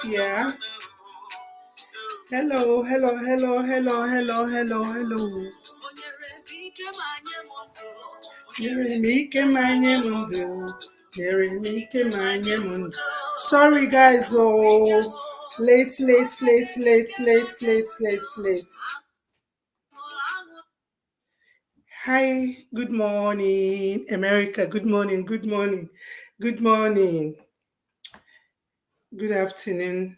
Yeah. Hello, hello, hello, hello, hello, hello, hello. Yerimike manye mundo. Yerimike manye mundo. Sorry, guys. Oh, late. Hi, good morning, America. Good morning, good morning. Good afternoon,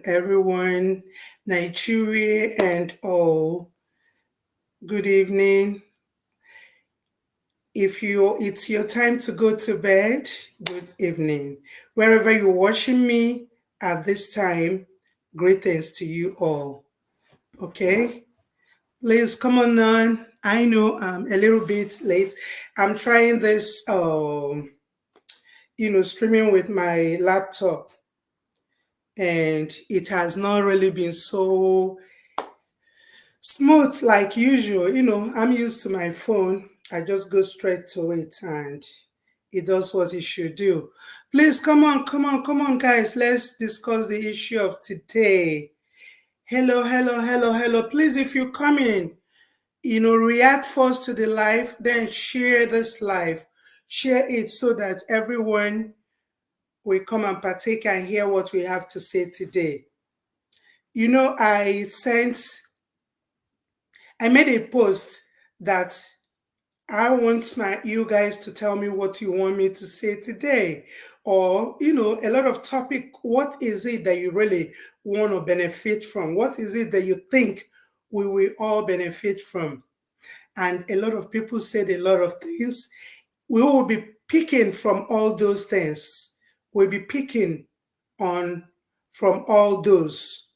everyone, Nigeria and all. Good evening. If it's your time to go to bed, good evening. Wherever you're watching me at this time, greetings to you all. Okay, please come on. I know I'm a little bit late. I'm trying this, streaming with my laptop, and it has not really been so smooth like usual. I'm used to my phone. I just go straight to it and it does what it should do. Please come on, guys. Let's discuss the issue of today. Hello. Please, if you come in, react first to the live, then share this live. Share it so that everyone will come and partake and hear what we have to say today. I made a post that I want you guys to tell me what you want me to say today. Or, a lot of topic, what is it that you really want to benefit from? What is it that you think we will all benefit from? And a lot of people said a lot of things. We will be picking from all those things. We'll be picking on from all those.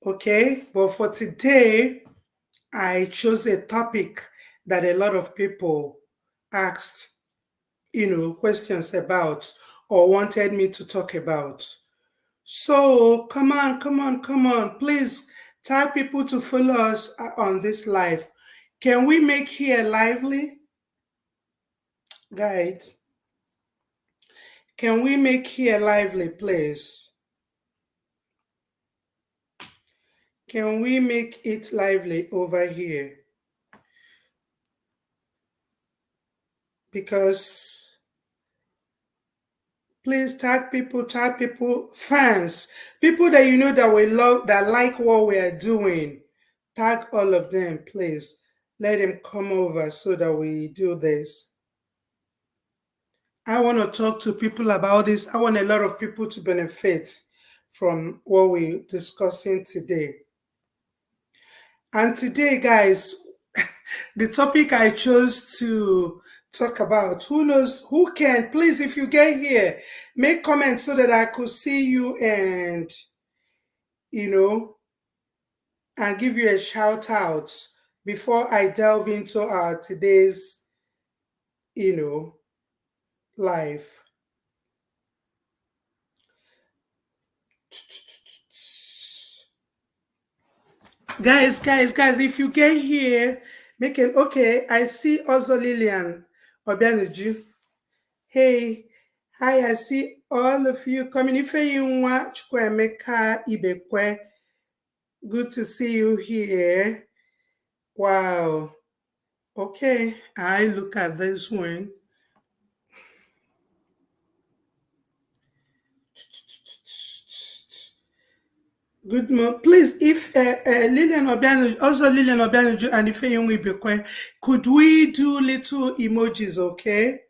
Okay? But for today, I chose a topic that a lot of people asked, questions about or wanted me to talk about. So come on. Please tell people to follow us on this live. Can we make here lively? Guys, can we make here lively, please? Can we make it lively over here? Because please tag people, fans, people that you know that we love, that like what we are doing. Tag all of them, please. Let them come over so that we do this. I want to talk to people about this. I want a lot of people to benefit from what we're discussing today. And today, guys, the topic I chose to talk about, who knows, who can, please, if you get here, make comments so that I could see you and, and give you a shout out before I delve into our today's, life. Guys, if you get here, make it okay. I see also Lillian Obianuju. Hey, hi, I see all of you coming. If you want Chukwemeka Ibekwe, good to see you here. Wow. Okay, I look at this one. Good morning. Please, if Lillian Obianuju and Ifeyunwi Ibekwe, could we do little emojis, okay?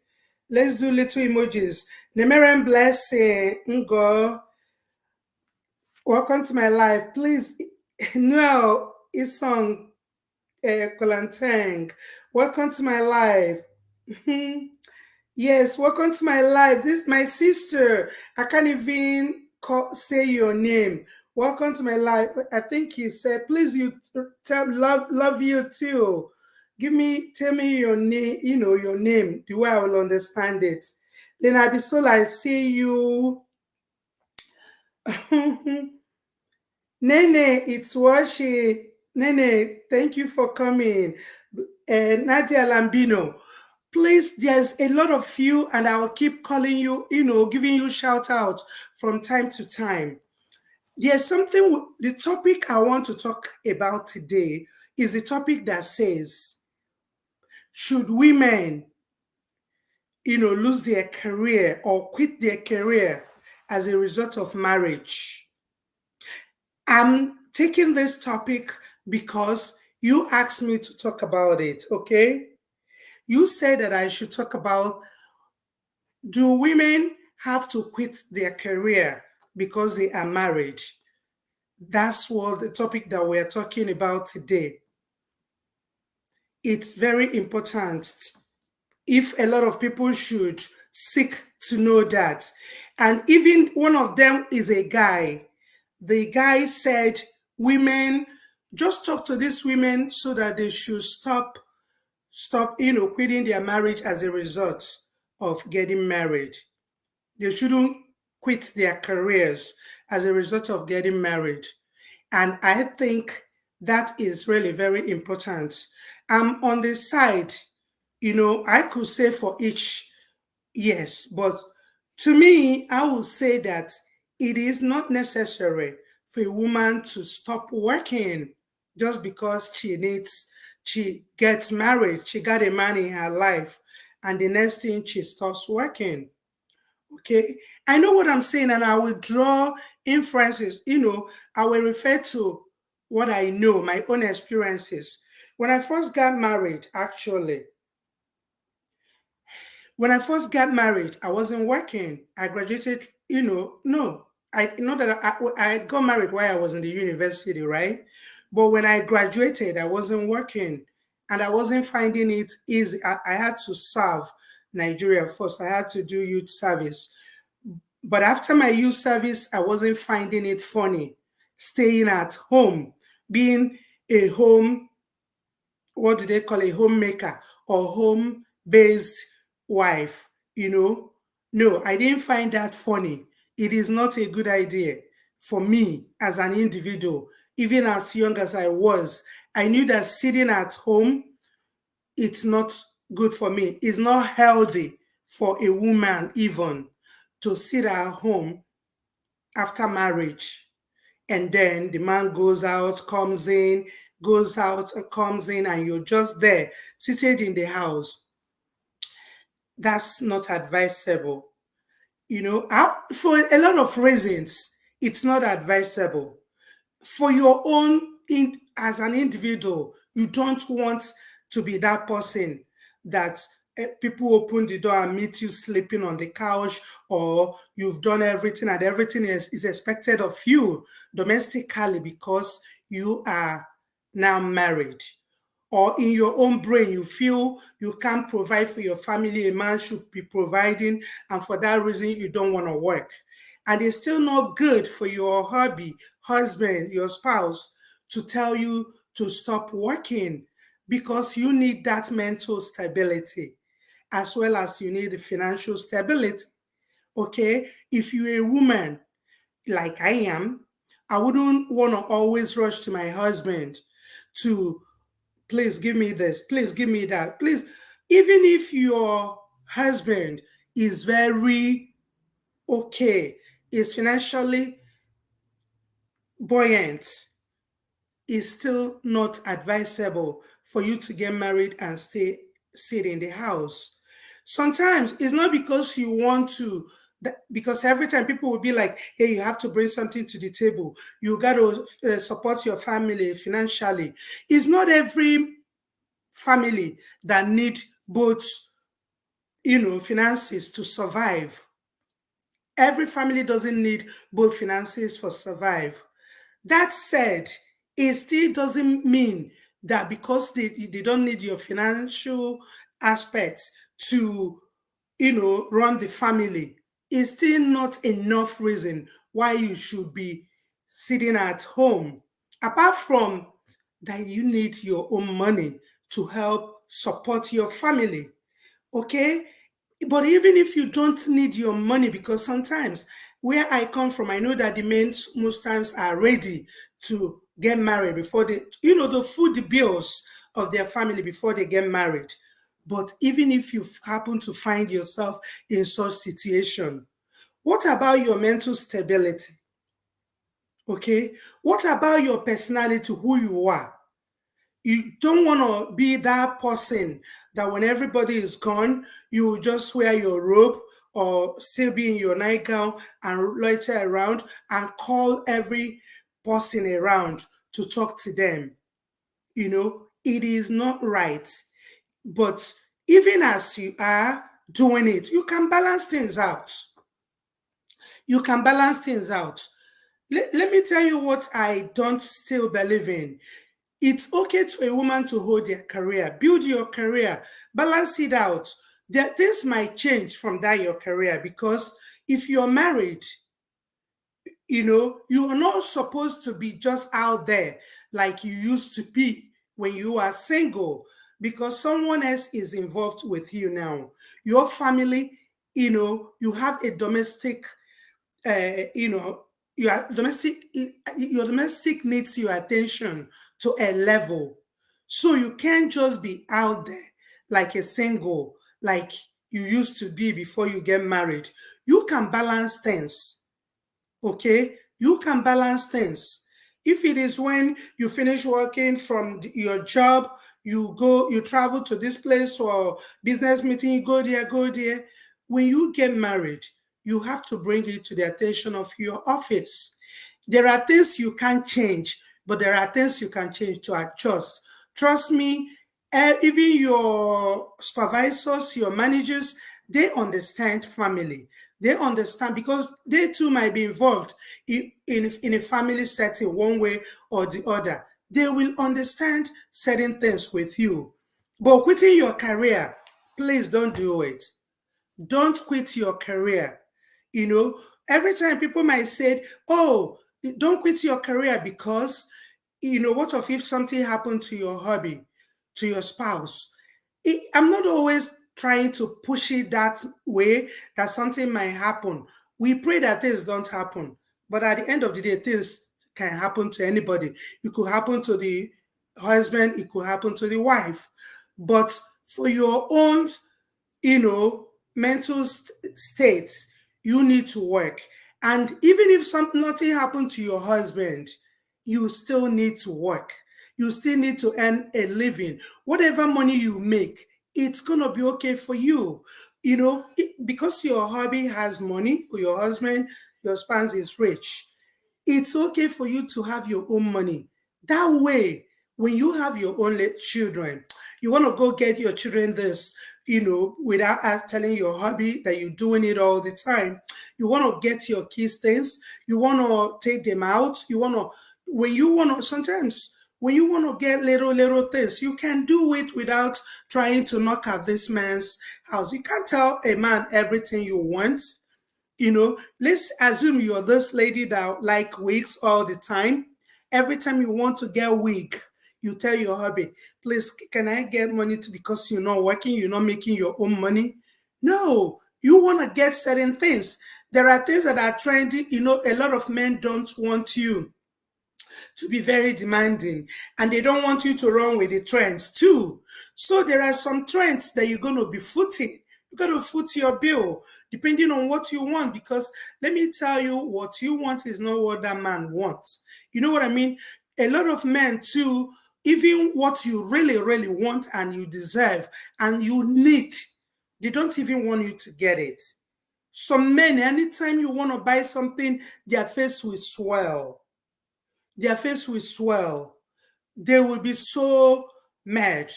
Let's do little emojis. Nemeren Blessing, Ngo, welcome to my life. Please, Noel Isong Kolanteng, welcome to my life. Yes, welcome to my life. This is my sister. I can't even say your name. Welcome to my life. I think he said, please, you love you too. Tell me your name, your name, the way I will understand it. Then Abisola, I see you. Nene, it's Washi. Nene, thank you for coming. Nadia Lambino, please, there's a lot of you, and I'll keep calling you, giving you shout out from time to time. There's something, the topic I want to talk about today is the topic that says, should women, lose their career or quit their career as a result of marriage? I'm taking this topic because you asked me to talk about it, okay? You said that I should talk about, do women have to quit their career because they are married? That's what the topic that we're talking about today. It's very important if a lot of people should seek to know that. And even one of them is a guy. The guy said, women, just talk to these women so that they should stop, quitting their marriage as a result of getting married. They shouldn't quit their careers as a result of getting married. And I think that is really very important. I'm on the side, I could say for each, yes, but to me, I would say that it is not necessary for a woman to stop working just because she gets married, she got a man in her life, and the next thing she stops working. Okay, I know what I'm saying, and I will draw inferences. I will refer to what I know, my own experiences. When I first got married, actually, when I first got married, I wasn't working. I graduated, no, I know that I got married while I was in the university, right? But when I graduated, I wasn't working and I wasn't finding it easy. I had to serve Nigeria first. I had to do youth service. But after my youth service, I wasn't finding it funny staying at home, being a home, what do they call a homemaker or home based wife, No, I didn't find that funny. It is not a good idea for me as an individual. Even as young as I was, I knew that sitting at home, it's not good for me. It's not healthy for a woman, even to sit at home after marriage. And then the man goes out, comes in, goes out, and comes in, and you're just there, seated in the house. That's not advisable. For a lot of reasons, it's not advisable. For your own, as an individual, you don't want to be that person that people open the door and meet you sleeping on the couch, or you've done everything and everything is expected of you domestically because you are now married. Or in your own brain, you feel you can't provide for your family, a man should be providing, and for that reason, you don't want to work. And it's still not good for your husband, your spouse, to tell you to stop working because you need that mental stability as well as you need the financial stability. Okay? If you're a woman like I am, I wouldn't want to always rush to my husband to, please give me this, please give me that, please. Even if your husband is very okay, is financially buoyant, is still not advisable for you to get married and sit in the house. Sometimes it's not because you want to, because every time people will be like, hey, you have to bring something to the table. You got to support your family financially. It's not every family that need both, finances to survive. Every family doesn't need both finances for survive. That said, it still doesn't mean that because they don't need your financial aspects to, run the family, it's still not enough reason why you should be sitting at home. Apart from that, you need your own money to help support your family. Okay? But even if you don't need your money, because sometimes where I come from, I know that the men most times are ready to get married before they, the food bills of their family before they get married. But even if you happen to find yourself in such situation, what about your mental stability? Okay. What about your personality, who you are? You don't want to be that person that when everybody is gone, you will just wear your robe or still be in your nightgown and loiter around and call every person around to talk to them. It is not right. But even as you are doing it, you can balance things out. You can balance things out. Let me tell you what I don't still believe in. It's okay to a woman to hold their career, build your career, balance it out. Things might change from that your career because if you're married, you are not supposed to be just out there like you used to be when you are single because someone else is involved with you now. Your family, you have a domestic you know, your domestic needs your attention to a level. So you can't just be out there like a single, like you used to be before you get married. You can balance things. Okay, you can balance things. If it is when you finish working from your job, you travel to this place for business meeting, you go there. When you get married, you have to bring it to the attention of your office. There are things you can't change, but there are things you can change to adjust. Trust me, even your supervisors, your managers, they understand family. They understand because they too might be involved in a family setting one way or the other. They will understand certain things with you. But quitting your career, please don't do it. Don't quit your career. You know, every time people might say, oh, don't quit your career because, what if something happened to your hobby, to your spouse? I'm not always trying to push it that way that something might happen. We pray that things don't happen. But at the end of the day, things can happen to anybody. It could happen to the husband, it could happen to the wife. But for your own mental states, you need to work. And even if nothing happened to your husband, you still need to work. You still need to earn a living. Whatever money you make, it's going to be okay for you. Because your hobby has money, or your husband, your spouse is rich, it's okay for you to have your own money. That way, when you have your own children, you want to go get your children this, without us telling your hobby that you're doing it all the time. You want to get your kids things. You want to take them out. Sometimes when you want to get little things, you can do it without trying to knock at this man's house. You can't tell a man everything you want. Let's assume you're this lady that like wigs all the time. Every time you want to get wig, you tell your hubby, please, can I get money to because you're not working, you're not making your own money? No, you want to get certain things. There are things that are trendy. A lot of men don't want you to be very demanding and they don't want you to run with the trends too. So there are some trends that you're going to be footing. You got to foot your bill depending on what you want because let me tell you, what you want is not what that man wants. You know what I mean? A lot of men too, even what you really, really want and you deserve and you need, they don't even want you to get it. Some men, anytime you want to buy something, their face will swell. Their face will swell. They will be so mad.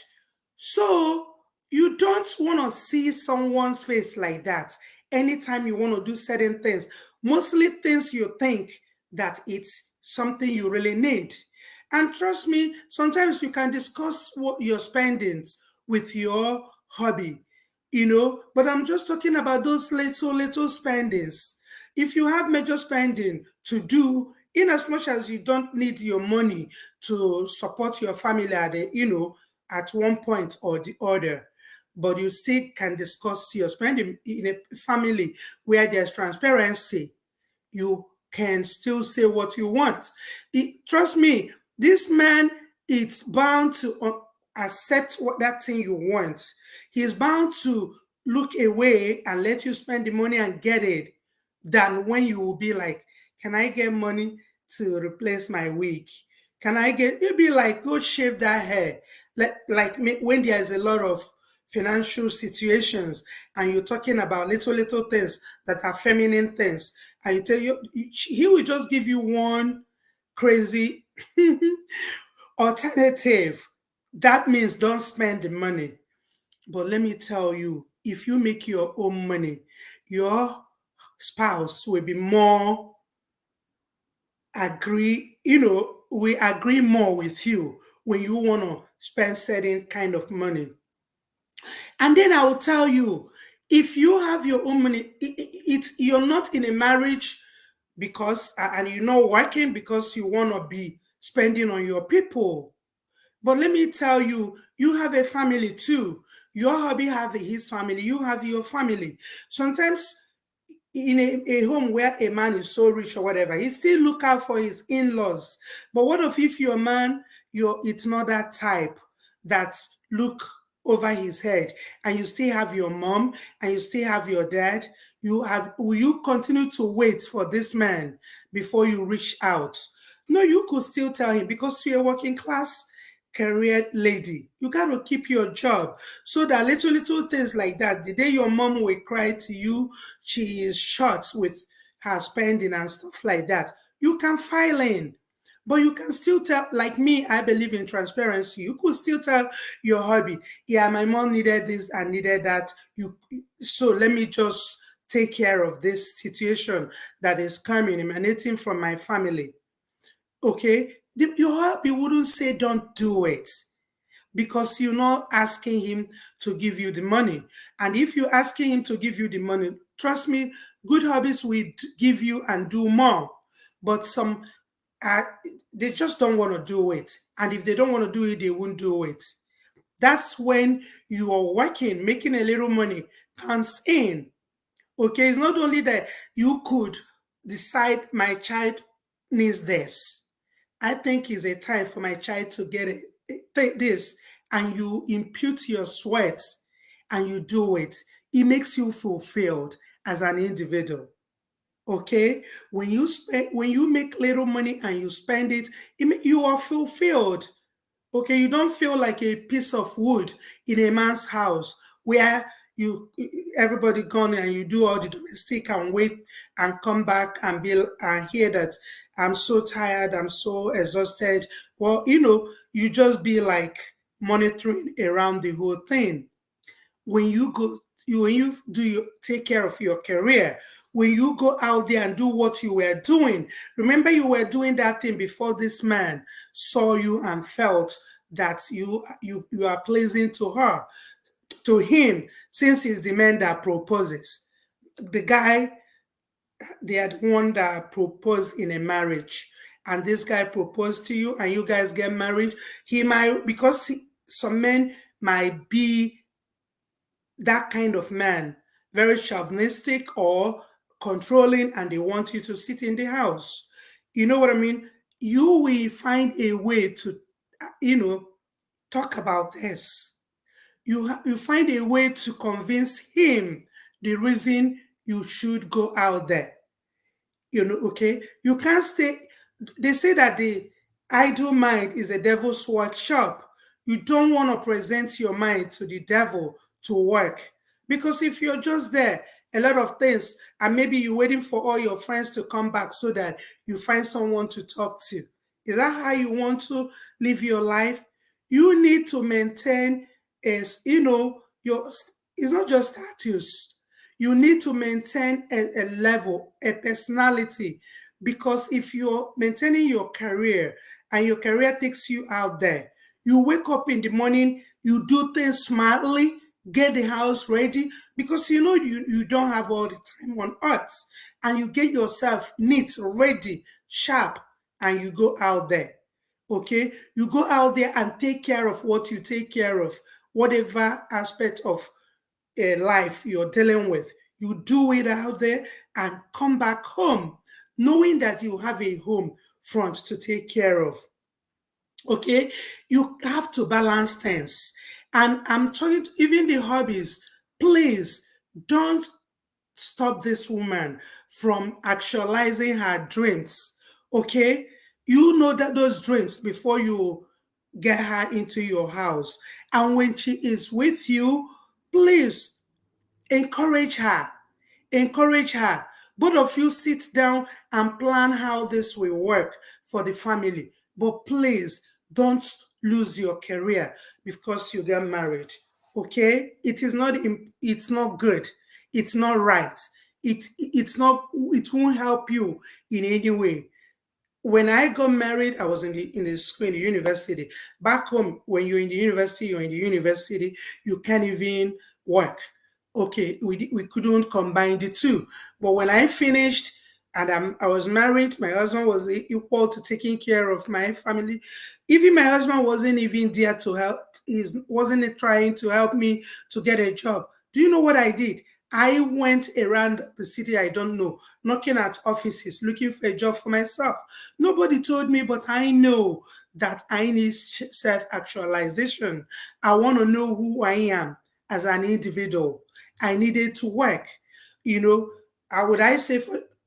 So you don't want to see someone's face like that anytime you want to do certain things. Mostly things you think that it's something you really need. And trust me, sometimes you can discuss what your spendings with your hobby, but I'm just talking about those little spendings. If you have major spending to do, in as much as you don't need your money to support your family at one point or the other, but you still can discuss your spending in a family where there's transparency. You can still say what you want. Trust me, this man is bound to accept what that thing you want. He is bound to look away and let you spend the money and get it than when you will be like, can I get money to replace my wig? Can I get, it'd be like, go shave that hair. When there's a lot of financial situations and you're talking about little things that are feminine things, and you tell you, he will just give you one crazy alternative. That means don't spend the money. But let me tell you, if you make your own money, your spouse will be more agree, we agree more with you when you want to spend certain kind of money. And then I will tell you, if you have your own money, you're not in a marriage because, and you're not working because you want to be spending on your people. But let me tell you, you have a family too. Your hubby have his family. You have your family. Sometimes in a home where a man is so rich or whatever, he still look out for his in-laws. But what if your man, it's not that type that look over his head, and you still have your mom and you still have your dad? Will you continue to wait for this man before you reach out? No, you could still tell him, because you're a working class career lady, you got to keep your job, so that little things like that, the day your mom will cry to you, she is short with her spending and stuff like that, you can file in. But you can still tell, like me, I believe in transparency. You could still tell your hubby, yeah, my mom needed this and needed that. So let me just take care of this situation that is coming, emanating from my family. Okay? Your hubby wouldn't say don't do it, because you're not asking him to give you the money. And if you're asking him to give you the money, trust me, good hobbies will give you and do more. But some, uh, they just don't want to do it. And if they don't want to do it, they won't do it. That's when you are working, making a little money comes in. Okay, it's not only that you could decide my child needs this. I think it's a time for my child to get it. Take this, and you impute your sweat and you do it. It makes you fulfilled as an individual. Okay, when you make little money and you spend it, you are fulfilled. Okay, you don't feel like a piece of wood in a man's house where you everybody gone and you do all the domestic and wait and come back and be and hear that I'm so tired, I'm so exhausted. Well, you just be like monitoring around the whole thing. When you go, when you do you take care of your career, when you go out there and do what you were doing, remember you were doing that thing before this man saw you and felt that you are pleasing to her, to him, since he's the man that proposes. The guy, they are the one that proposed in a marriage, and this guy proposed to you and you guys get married. He might, because some men might be that kind of man, very chauvinistic or controlling, and they want you to sit in the house. You know what I mean? You will find a way to, you know, talk about this. You find a way to convince him the reason you should go out there. Okay? You can't stay. They say that the idle mind is a devil's workshop. You don't want to present your mind to the devil to work. Because if you're just there, a lot of things, and maybe you're waiting for all your friends to come back so that you find someone to talk to. Is that how you want to live your life? You need to maintain, is your, it's not just status. You need to maintain a level, a personality, because if you're maintaining your career and your career takes you out there, you wake up in the morning, you do things smartly, get the house ready, because you don't have all the time on earth, and you get yourself neat, ready, sharp, and you go out there. Okay, you go out there and take care of what you take care of, whatever aspect of a life you're dealing with. You do it out there and come back home knowing that you have a home front to take care of. Okay, you have to balance things. And I'm talking to even the hobbies. Please don't stop this woman from actualizing her dreams. Okay? You know that those drinks before you get her into your house. And when she is with you, please encourage her. Encourage her. Both of you sit down and plan how this will work for the family. But please don't lose your career because you get married. Okay? It's not good. It's not right. It won't help you in any way. When I got married, I was in the school, in the university. Back home, when you're in the university, you can't even work. Okay, we couldn't combine the two. But when I finished and I was married, my husband was equal to taking care of my family. Even my husband wasn't even there to help. He wasn't trying to help me to get a job. Do you know what I did? I went around the city I don't know, knocking at offices, looking for a job for myself. Nobody told me, but I know that I need self actualization. I want to know who I am as an individual. I needed to work. You know, how would I say,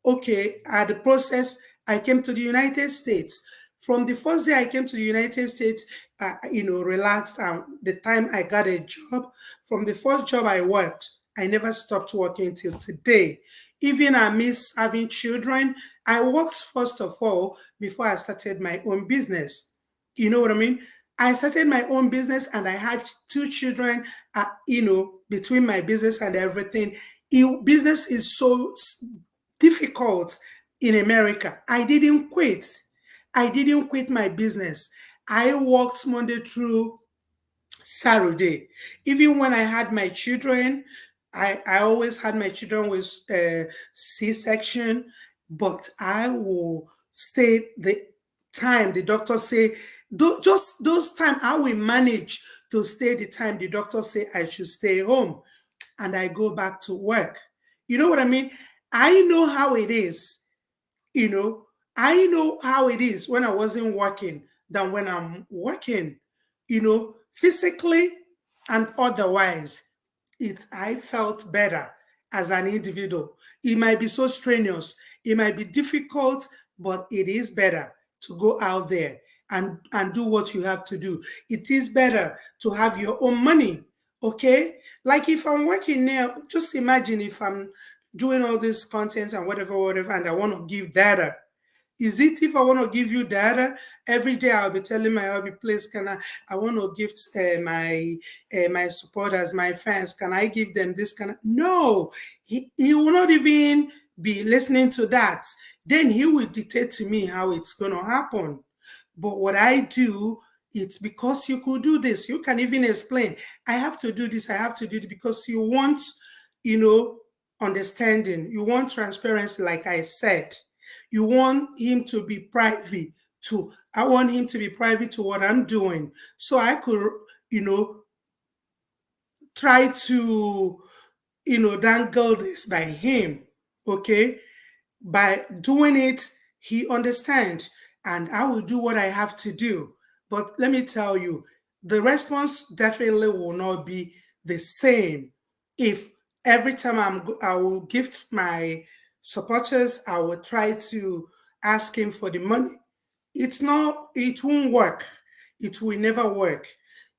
okay, at the process, I came to the United States. From the first day I came to the United States, relaxed. And the time I got a job, from the first job I worked, I never stopped working till today. Even I miss having children. I worked first of all before I started my own business. You know what I mean? I started my own business and I had two children, between my business and everything. Business is so difficult in America. I didn't quit. I didn't quit my business. I worked Monday through Saturday. Even when I had my children, I always had my children with C-section, but I will stay the time the doctor say, just those time I will manage to stay the time the doctor say I should stay home and I go back to work. You know what I mean? I know how it is, you know, I know how it is when I wasn't working than when I'm working, physically and otherwise. I felt better as an individual. It might be so strenuous, it might be difficult, but it is better to go out there and do what you have to do. It is better to have your own money. Okay, like if I'm working now, just imagine if I'm doing all this content and whatever, and I want to give data. Is it if I want to give you data every day? I'll be telling my hobby, please, can I want to give my supporters, my fans, can I give them this kind of? No, he will not even be listening to that. Then he will dictate to me how it's going to happen. But what I do, it's because you could do this. You can even explain, I have to do this, I have to do it because you want, you know, understanding. You want transparency, like I said. You want him to be private to, I want him to be private to what I'm doing. So I could, you know, try to, dangle this by him. Okay. By doing it, he understands, and I will do what I have to do. But let me tell you, the response definitely will not be the same if every time I will gift my supporters, I will try to ask him for the money. It won't work. It will never work.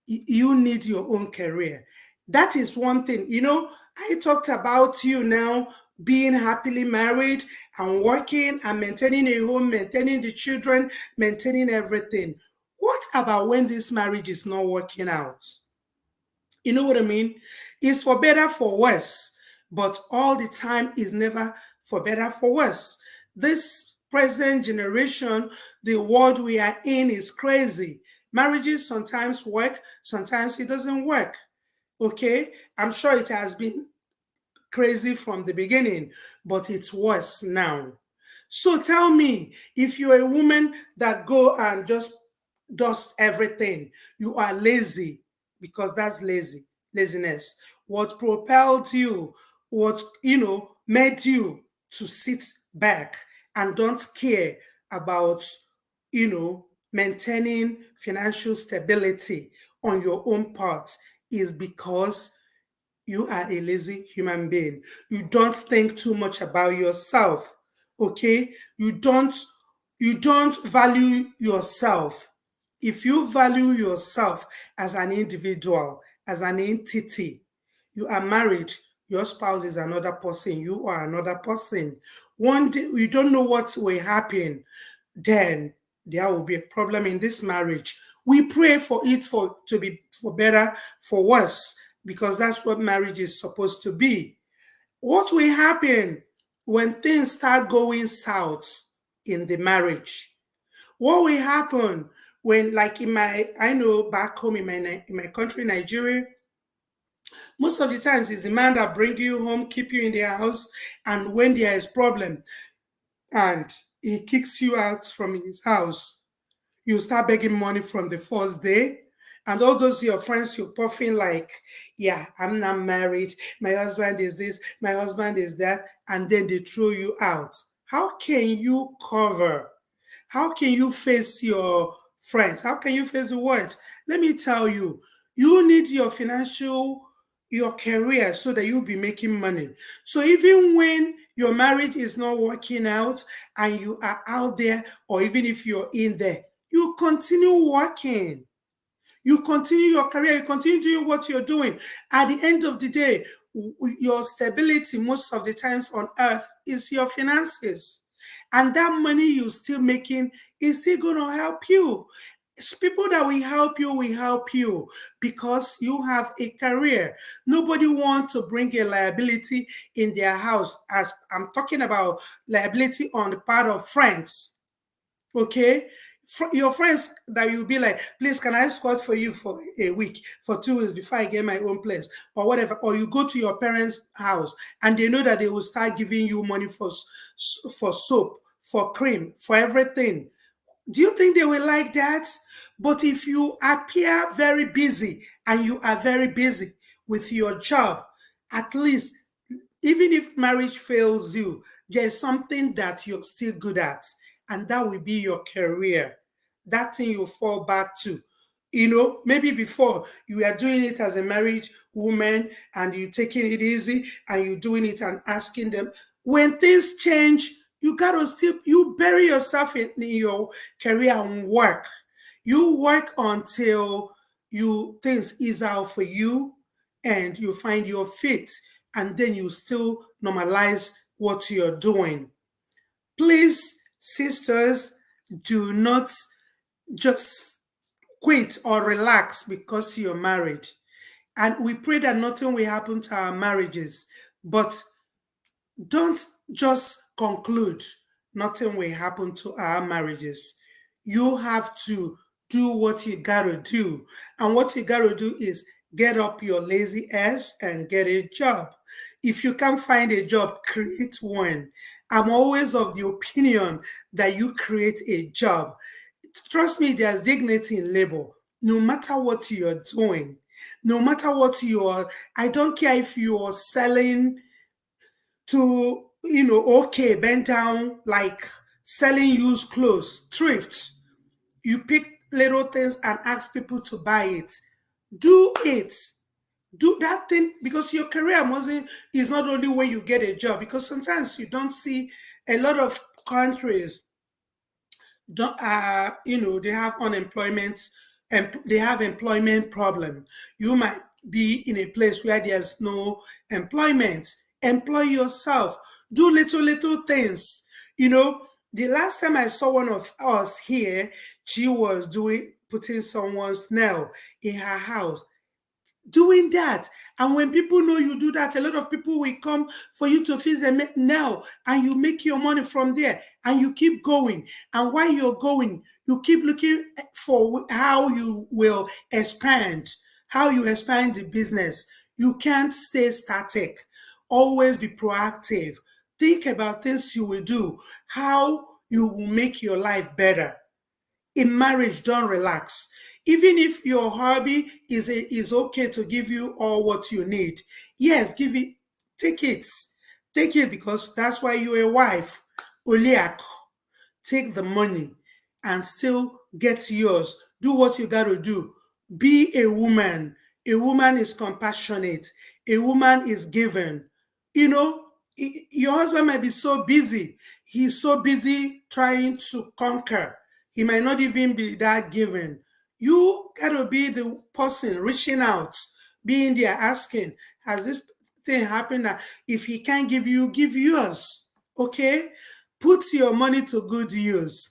You need your own career. That is one thing. I talked about you now being happily married and working and maintaining a home, maintaining the children, maintaining everything. What about when this marriage is not working out? You know what I mean? It's for better, for worse, but all the time is never for better, for worse. This present generation, the world we are in is crazy. Marriages sometimes work, sometimes it doesn't work. Okay? I'm sure it has been crazy from the beginning, but it's worse now. So tell me, if you're a woman that go and just does everything, you are lazy, because that's laziness. What propelled you, what made you to sit back and don't care about maintaining financial stability on your own part is because you are a lazy human being. You don't think too much about yourself. Okay? You don't You don't value yourself. If you value yourself as an individual, as an entity, you are married, your spouse is another person, you are another person. One day, you don't know what will happen, then there will be a problem in this marriage. We pray for it for to be for better, for worse, because that's what marriage is supposed to be. What will happen when things start going south in the marriage? What will happen when, like in my, I know back home in my country, Nigeria, most of the times it's the man that bring you home, keep you in the house, and when there is problem and he kicks you out from his house, you start begging money from the first day. And all those your friends, you're puffing like, yeah, I'm not married. My husband is this, my husband is that. And then they throw you out. How can you cover? How can you face your friends? How can you face the world? Let me tell you, you need your financial, your career so that you'll be making money. So even when your marriage is not working out and you are out there, or even if you're in there, you continue working. You continue your career, you continue doing what you're doing. At the end of the day, your stability most of the times on earth is your finances. And that money you're still making is still going to help you. It's people that will help you because you have a career. Nobody wants to bring a liability in their house, as I'm talking about liability on the part of friends. Okay, your friends that you'll be like, please, can I squat for you for a week, for 2 weeks before I get my own place, or whatever. Or you go to your parents' house and they know that they will start giving you money for soap, for cream, for everything. Do you think they will like that? But if you appear very busy and you are very busy with your job, at least, even if marriage fails you, there's something that you're still good at, and that will be your career. That thing you fall back to. Maybe before you were doing it as a married woman and you taking it easy and you doing it and asking them. When things change, you gotta still you bury yourself in your career and work. You work until you things ease out for you and you find your feet, and then you still normalize what you're doing. Please, sisters, do not just quit or relax because you're married. And we pray that nothing will happen to our marriages, but don't just conclude nothing will happen to our marriages. You have to do what you gotta do. And what you gotta do is get up your lazy ass and get a job. If you can't find a job, create one. I'm always of the opinion that you create a job. Trust me, there's dignity in labor. No matter what you're doing, no matter what you're, I don't care if you're selling to, okay, bend down, like selling used clothes, thrift. You pick little things and ask people to buy it. Do it. Do that thing because your career mustn't is not only when you get a job, because sometimes you don't see a lot of countries don't they have unemployment and they have employment problem. You might be in a place where there's no employment. Employ yourself. Do little things. The last time I saw one of us here, she was doing putting someone's nail in her house, doing that. And when people know you do that, a lot of people will come for you to fix them now, and you make your money from there, and you keep going. And while you're going, you keep looking for how you will expand, how you expand the business. You can't stay static. Always be proactive. Think about things you will do, how you will make your life better. In marriage, don't relax. Even if your hobby is okay to give you all what you need, yes, give it, take it, take it, because that's why you're a wife. Oliak, take the money and still get yours. Do what you got to do. Be a woman. A woman is compassionate. A woman is given. You know, your husband might be so busy. he's so busy trying to conquer. He might not even be that giving. You gotta be the person reaching out, being there asking, has this thing happened that if he can't give you, give yours. Okay? Put your money to good use.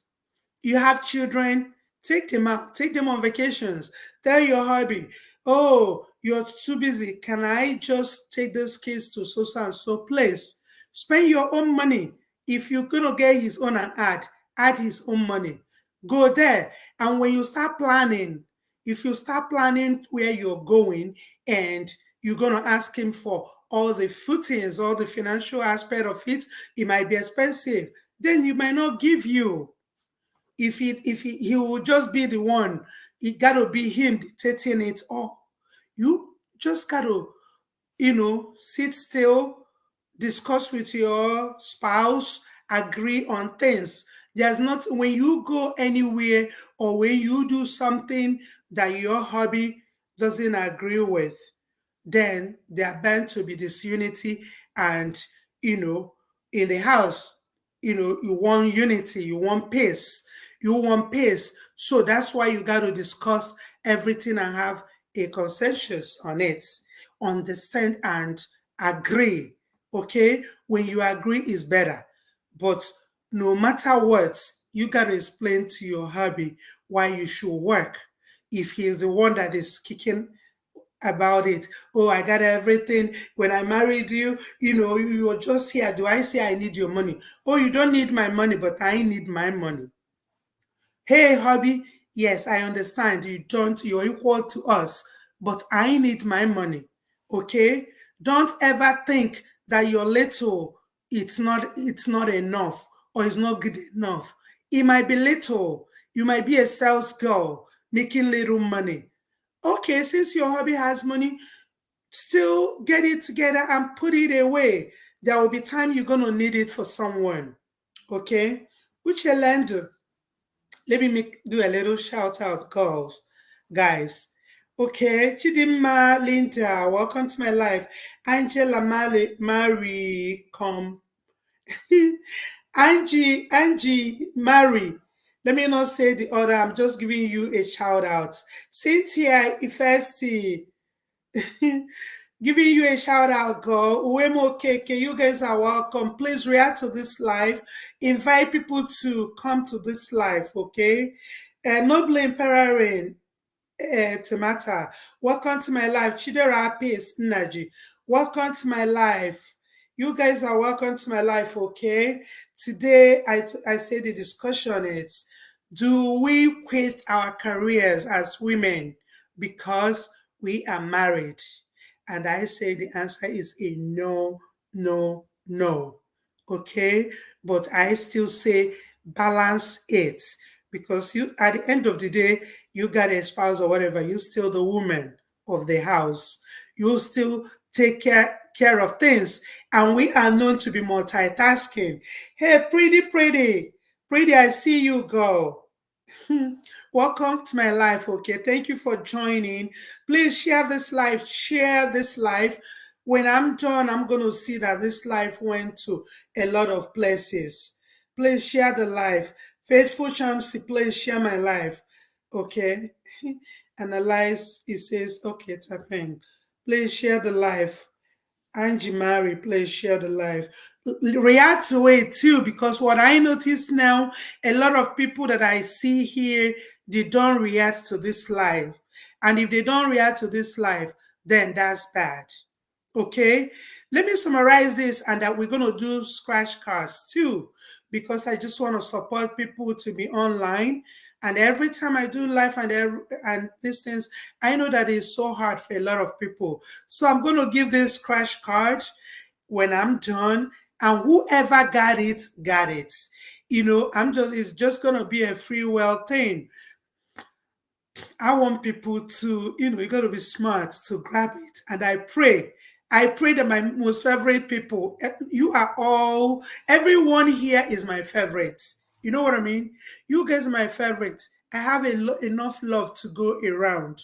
You have children, take them out, take them on vacations. Tell your hubby, oh, you're too busy. Can I just take those kids to so and so place? Spend your own money. If you're gonna get his own and add his own money. Go there. And when you start planning, if you start planning where you're going and you're gonna ask him for all the footings, all the financial aspect of it, it might be expensive. Then he might not give you. If he will just be the one, it gotta be him dictating it all. You just gotta, sit still, discuss with your spouse, agree on things. There's not, when you go anywhere or when you do something that your hobby doesn't agree with, then there are bound to be disunity. And you know in the house, you want unity, you want peace. So that's why you got to discuss everything and have a consensus on it, understand and agree. Okay, when you agree is better. But no matter what, you got to explain to your hubby why you should work. If he is the one that is kicking about it. Oh, I got everything. When I married you, you were just here. Do I say I need your money? Oh, you don't need my money, but I need my money. Hey, hubby, yes, I understand. You're equal to us, but I need my money. Okay? Don't ever think that your little, it's not enough or it's not good enough. It might be little. You might be a sales girl making little money. Okay, since your hubby has money, still get it together and put it away. There will be time you're gonna need it for someone. Okay? Uche Lendo, let me do a little shout out, girls, guys. Okay, Chidimma Linda, welcome to my life. Angela Mary, come. Angie Mary. Let me not say the other. I'm just giving you a shout out. Cynthia Ifesti, giving you a shout out, girl. Uemo Keke, you guys are welcome. Please react to this live. Invite people to come to this live, okay? Noble Empowering Tamata, welcome to my life. Chidera Peace Naji, welcome to my life. You guys are welcome to my life, okay? Today, I say the discussion is, do we quit our careers as women because we are married? And I say the answer is a no, no, no. Okay? But I still say balance it, because you, at the end of the day, you got a spouse or whatever, you're still the woman of the house. You still take care of things. And we are known to be multitasking. Hey, pretty, I see you, girl. Hmm. Welcome to my life. Okay, thank you for joining. Please share this live. Share this live. When I'm done, I'm going to see that this live went to a lot of places. Please share the live. Faithful Shamsi, please share my live. Okay. Analyze, it says, okay, tapping. Please share the live. Angie Mary, please share the live. React to it too, because what I notice now, a lot of people that I see here, they don't react to this live. And if they don't react to this live, then that's bad. Okay, let me summarize this, and that we're going to do scratch cards too, because I just want to support people to be online. And every time I do live and these things, I know that it's so hard for a lot of people. So I'm going to give this scratch card when I'm done, and whoever got it, got it. It's just going to be a free will thing. I want people to, you got to be smart to grab it. And I pray that my most favorite people, you are all, everyone here is my favorite. You know what I mean? You guys are my favorite. I have enough love to go around.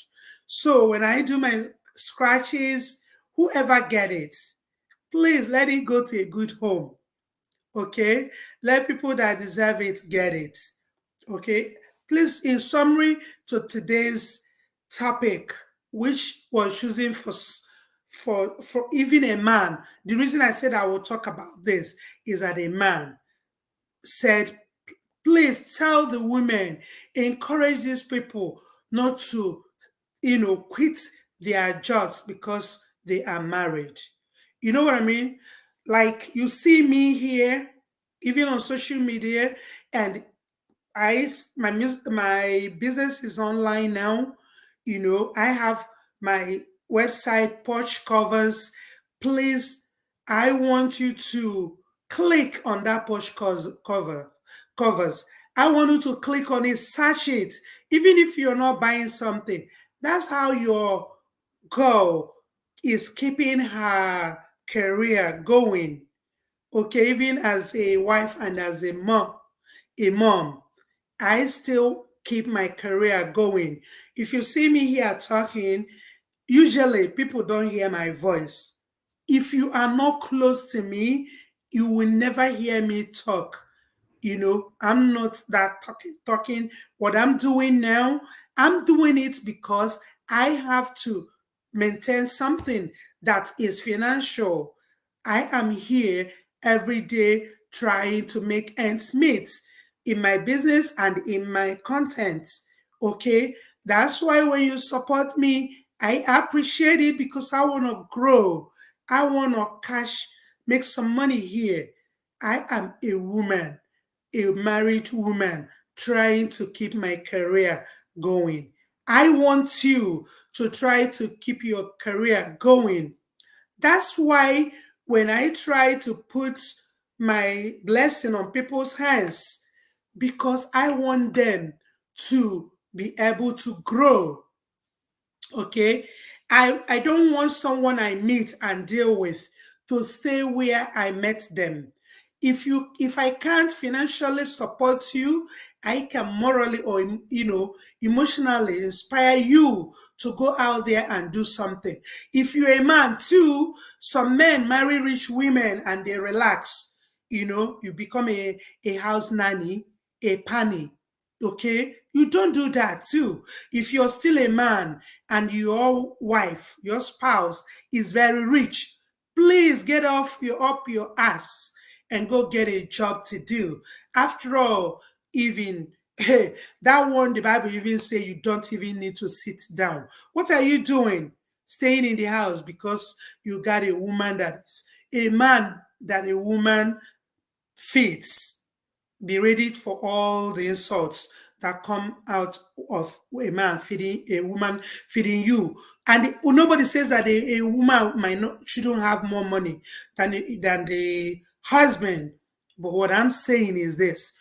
So when I do my scratches, whoever get it, please let it go to a good home. Okay? Let people that deserve it get it. Okay? Please, in summary to today's topic, which was choosing for even a man. The reason I said I will talk about this is that a man said, please tell the women, encourage these people not to, quit their jobs because they are married. You know what I mean? Like you see me here, even on social media, and my business is online now. I have my website, Porch Covers. Please, I want you to click on that covers. I want you to click on it, search it, even if you're not buying something. That's how your girl is keeping her career going. Okay, even as a wife and as a mom, I still keep my career going. If you see me here talking, usually people don't hear my voice. If you are not close to me, you will never hear me talk. I'm not that talking. What I'm doing now, I'm doing it because I have to maintain something that is financial. I am here every day trying to make ends meet in my business and in my content. Okay, that's why when you support me, I appreciate it because I want to grow. I want to make some money here. I am a woman, a married woman trying to keep my career going. I want you to try to keep your career going. That's why when I try to put my blessing on people's hands, because I want them to be able to grow. Okay, I don't want someone I meet and deal with to stay where I met them. If I can't financially support you, I can morally or emotionally inspire you to go out there and do something. If you're a man too, some men marry rich women and they relax. You become a house nanny, a panny. Okay, you don't do that too. If you're still a man and your wife, your spouse is very rich, please get up your ass and go get a job to do. After all, even that one, the Bible even say you don't even need to sit down. What are you doing? Staying in the house because you got a woman that is a man that a woman feeds. Be ready for all the insults that come out of a man feeding a woman feeding you. And nobody says that a woman might not shouldn't have more money than the husband. But what I'm saying is this: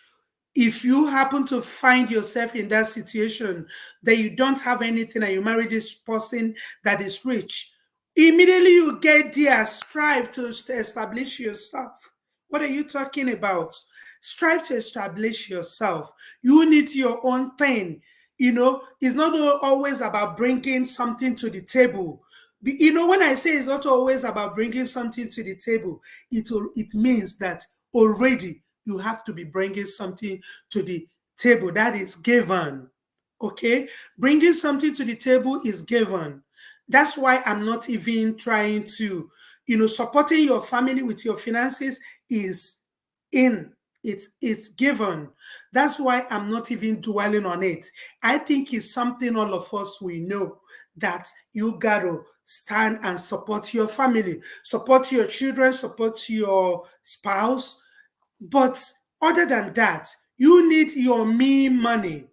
if you happen to find yourself in that situation that you don't have anything and you marry this person that is rich, immediately you get there, strive to establish yourself. What are you talking about? Strive to establish yourself. You need your own thing. It's not always about bringing something to the table. When I say it's not always about bringing something to the table, it means that already you have to be bringing something to the table that is given. Okay, bringing something to the table is given. That's why I'm not even trying to, supporting your family with your finances is in it's given. That's why I'm not even dwelling on it. I think it's something all of us we know, that you gotta stand and support your family, support your children, support your spouse. But other than that, you need your me money,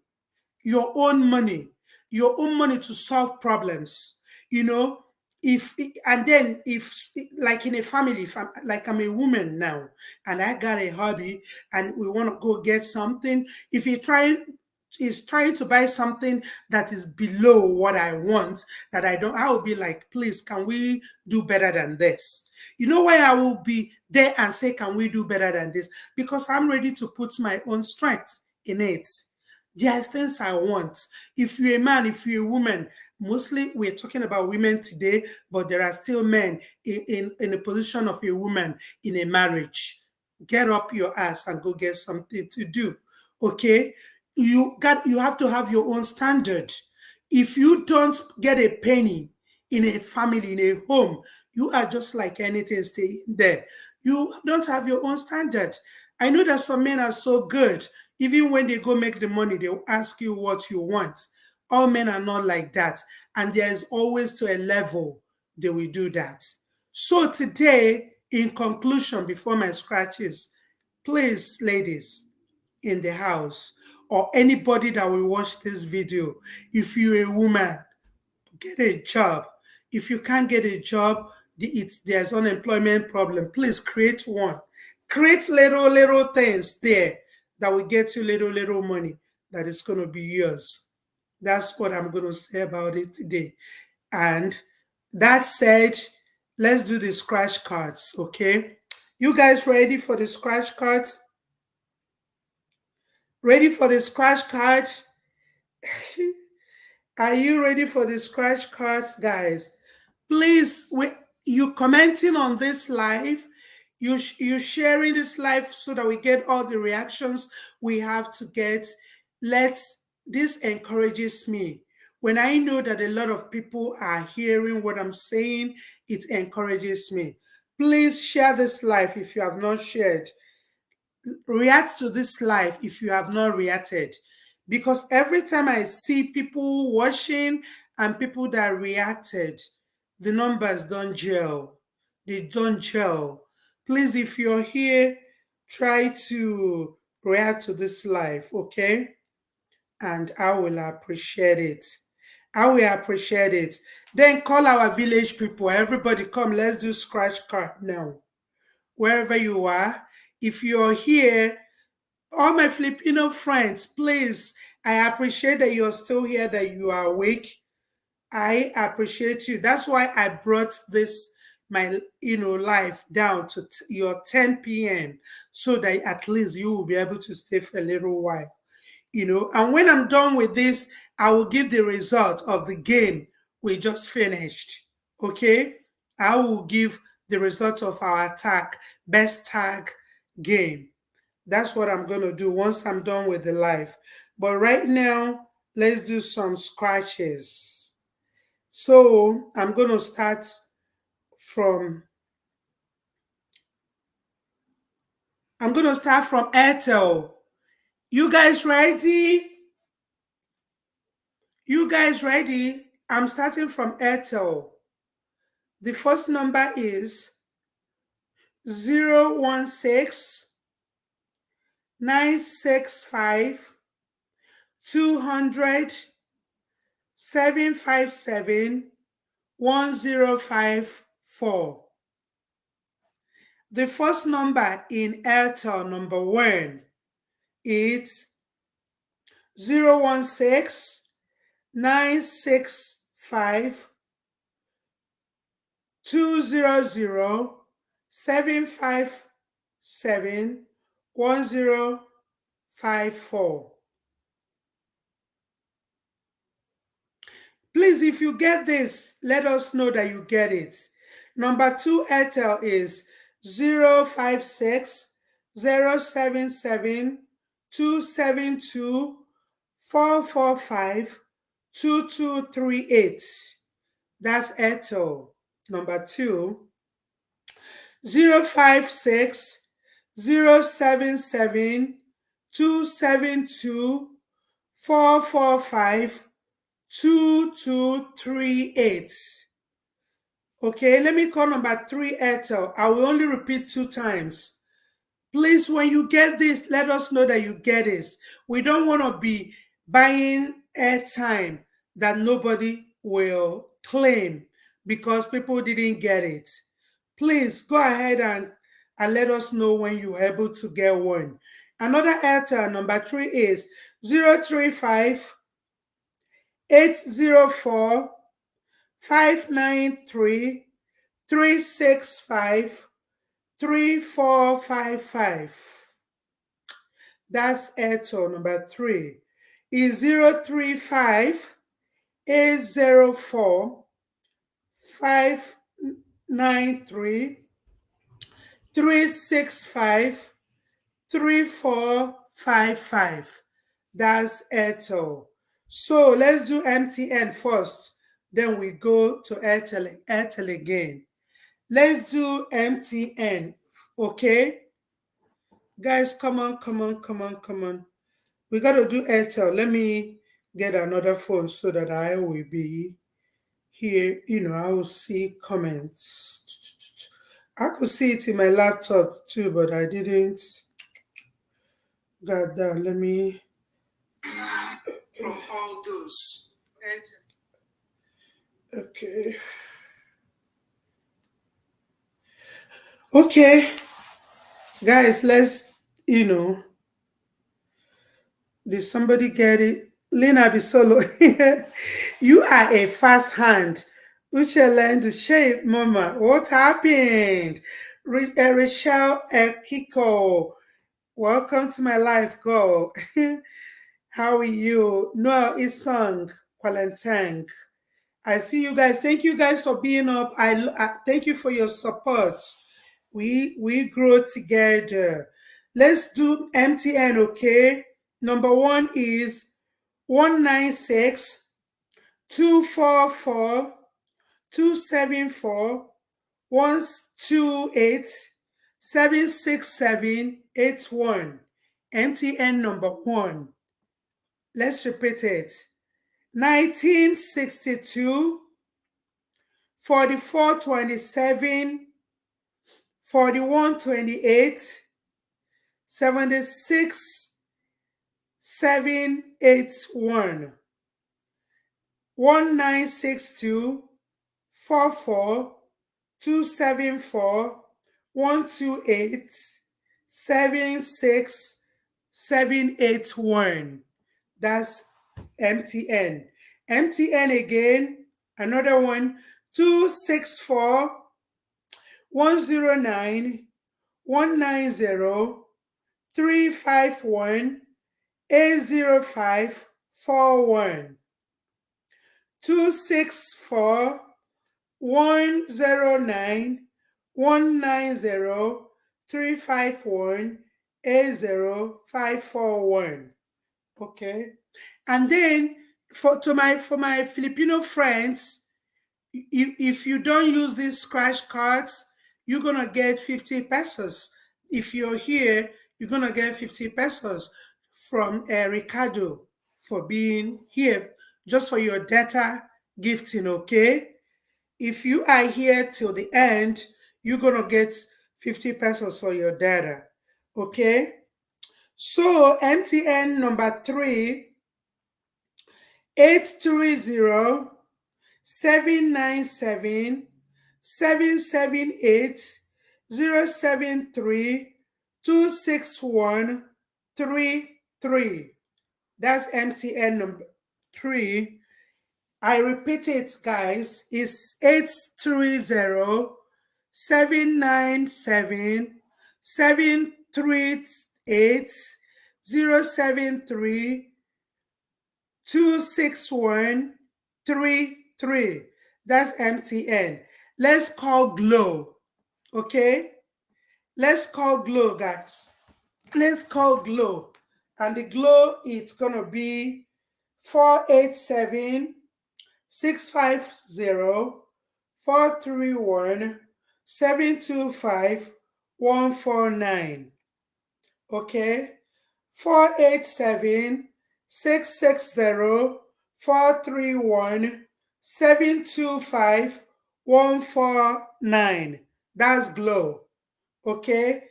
your own money, your own money to solve problems. You know, if and then if like in a family, if I'm a woman now and I got a hobby and we want to go get something, if you try is trying to buy something that is below what I want, that I will be like, please, can we do better than this? You know why I will be there and say, can we do better than this? Because I'm ready to put my own strength in it. There's things I want. If you're a man, if you're a woman, mostly we're talking about women today, but there are still men in a position of a woman in a marriage. get up your ass and go get something to do. Okay? You have to have your own standard. If you don't get a penny in a family, in a home, you are just like anything staying there. You don't have your own standard. I know that some men are so good. Even when they go make the money, they'll ask you what you want. All men are not like that. And there's always to a level they will do that. So today, in conclusion, before my scratches, please, ladies in the house, or anybody that will watch this video, if you're a woman, get a job. If you can't get a job, there's unemployment problem. Please create one. Create little things there that will get you little money that is going to be yours. That's what I'm going to say about it today. And that said, let's do the scratch cards, okay? You guys ready for the scratch cards? Ready for the scratch card? Are you ready for the scratch cards, guys? Please, you commenting on this live, you sharing this live so that we get all the reactions we have to get. This encourages me. When I know that a lot of people are hearing what I'm saying, it encourages me. Please share this live if you have not shared. React to this live if you have not reacted, because every time I see people watching and people that reacted, the numbers don't gel. They don't gel. Please, if you're here, try to react to this live, okay? And I will appreciate it. I will appreciate it. Then call our village people. Everybody come, let's do scratch card now. Wherever you are, if you're here, all my Filipino friends, please, I appreciate that you're still here, that you are awake. I appreciate you. That's why I brought this my life down to your 10 p.m. so that at least you will be able to stay for a little while. And when I'm done with this, I will give the result of the game we just finished. Okay? I will give the result of our best tag game. That's what I'm going to do once I'm done with the live. But right now, let's do some scratches. So I'm going to start from Airtel. You guys ready? You guys ready? I'm starting from Airtel. The first number is 016 965 200 757 1054. The first number in Airtel, number one, is 016 965 200 757 1054. Please, if you get this, let us know that you get it. Number two, Airtel is 056 077 272 445 2238. That's Airtel. Number two, 056 077 272 445 2238. Okay, let me call number three, Airtel. I will only repeat 2 times. Please, when you get this, let us know that you get this. We don't want to be buying airtime that nobody will claim because people didn't get it. Please go ahead and let us know when you're able to get one. Another Airtel, number three, is 035 804 593 365 3455. That's Airtel. Number three is 035 804 593 365 3455. That's Airtel. So let's do MTN first. Then we go to Airtel again. Let's do MTN. Okay? Guys, come on, come on, come on, come on. We got to do Airtel. Let me get another phone so that I will be here. I will see comments. I could see it in my laptop too, but I didn't. Got that. Let me. From all those. Okay. Okay. Guys, did somebody get it? Lena Bisolo, you are a fast hand. We shall learn to shape, Mama. What happened? Rachel Kiko, welcome to my life, girl. How are you? Noel Isang, Kwalentang. I see you guys. Thank you guys for being up. I thank you for your support. We grow together. Let's do MTN, okay? Number one is 196 244 274 128 76781. MTN number one. Let's repeat it. 1962 4427 4128 76 781. 1962 44 274 128 76781. That's MTN. MTN again, another one, 264 109 190 351 80541. 264 109 190 351 80541. Okay. And then for my Filipino friends, if you don't use these scratch cards, you're gonna get 50 pesos. If you're here, you're gonna get 50 pesos from Ricardo for being here, just for your data gifting, okay? If you are here till the end, you're gonna get 50 pesos for your data, okay? So MTN number 3, 830 797 778 073 26133. That's MTN number 3. I repeat it, guys. It's 830 797 738 073 26133. That's MTN. Let's call Glow. Okay? Let's call Glow, guys. Let's call Glow. And the Glow, it's gonna be 487 650 431 725 149. Okay? 487 660 431 725 149. That's Glow. Okay?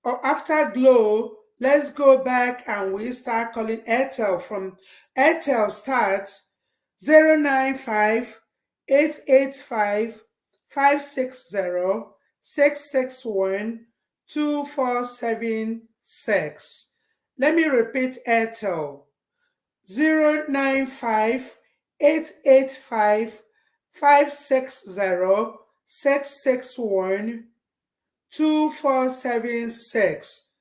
After Glow, let's go back and we start calling Airtel. From Airtel starts 095 885 560 661 2476. Let me repeat Airtel: 095 885 560 661 2476.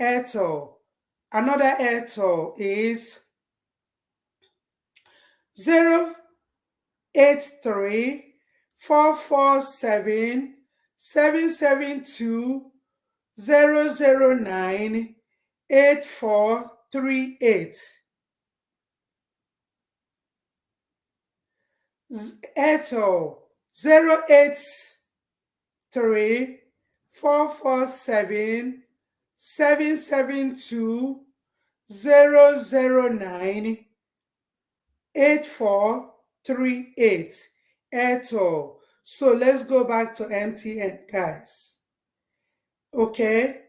Airtel. Another Airtel is 083 447 772-009-8438. Airtel 083-447-772-009-8438. Airtel. So let's go back to MTN, guys. Okay.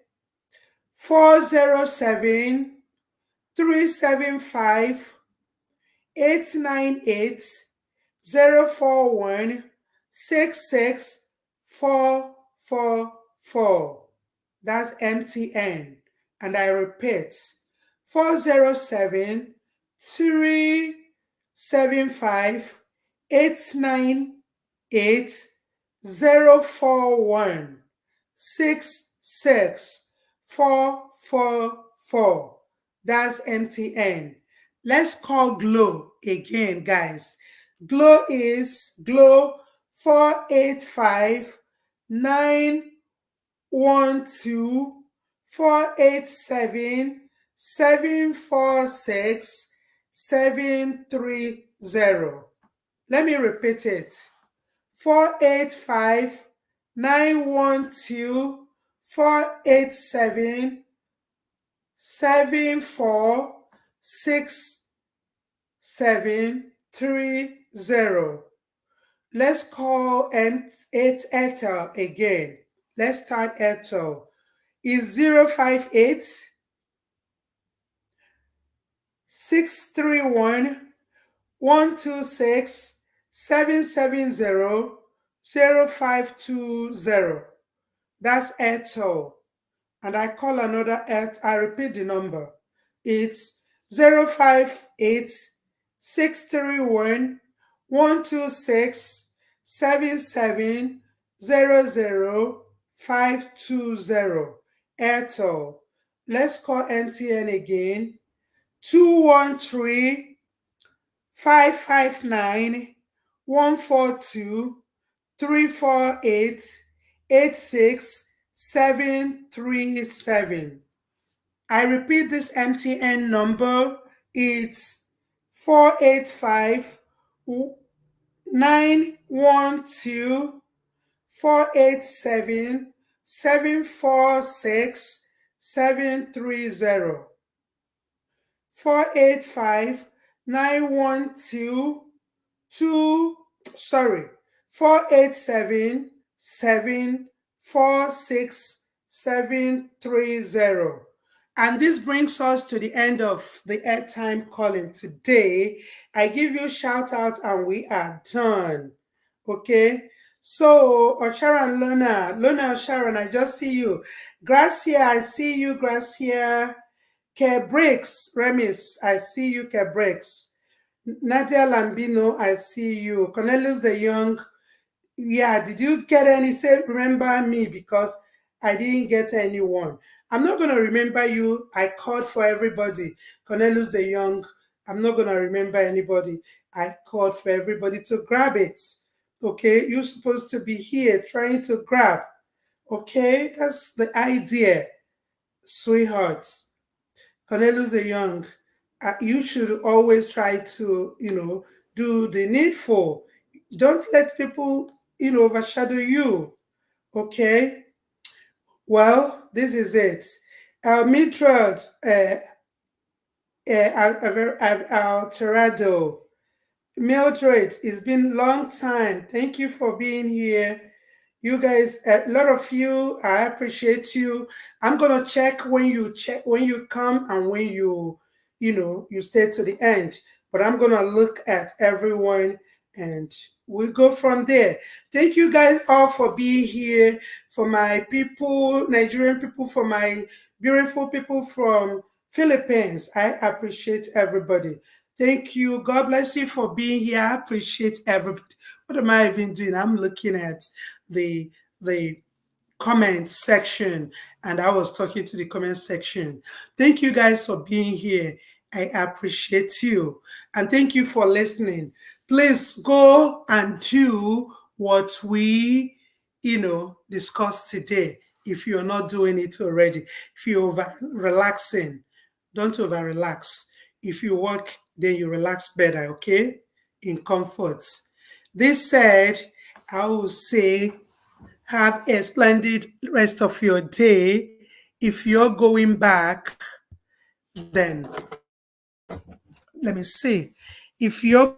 407-375-898-041-66444. That's MTN. And I repeat, 407-375-898-041-66444. That's MTN. Let's call Glow again, guys. Glow is Glow 485-912-487-746-730. Let me repeat it. 485-912-487-746-730. Let's call Airtel again. Let's start Airtel. Is 058 631 126 770 0520. That's Airtel. And I call another Airtel. I repeat the number. It's 058 631 126 7700 520. Airtel. Let's call MTN again. 213 559 142 348 86737. I repeat this MTN number. It's 485 912 487 746 730. 485 912 487 746 730. And this brings us to the end of the airtime calling today. I give you a shout out and we are done. Okay. So, Sharon, Lona, Sharon, I just see you. Gracia, I see you, Gracia. Kebricks, Remis, I see you, Kebricks. Nadia Lambino, I see you. Cornelius the Young, yeah, did you get any? Say, remember me, because I didn't get anyone. I'm not going to remember you. I called for everybody. Cornelius the Young, I'm not going to remember anybody. I called for everybody to grab it. Okay, you're supposed to be here trying to grab. Okay, that's the idea, sweethearts. Cornelius the Young, you should always try to, do the needful. Don't let people, overshadow you. Okay? Well, this is it. Mildred Alterado. Mildred, it's been a long time. Thank you for being here. You guys, a lot of you, I appreciate you. I'm gonna check when you come and when you stay to the end. But I'm gonna look at everyone and we'll go from there. Thank you guys all for being here. For my people, Nigerian people, for my beautiful people from Philippines, I appreciate everybody. Thank you. God bless you for being here. I appreciate everybody. What am I even doing? I'm looking at the comment section and I was talking to the comment section. Thank you guys for being here. I appreciate you. And thank you for listening. Please go and do what we discuss today if you're not doing it already. If you're over relaxing, don't over relax. If you work, then you relax better, okay? In comfort. This said, I will say, have a splendid rest of your day. If you're going back, then let me see. If you're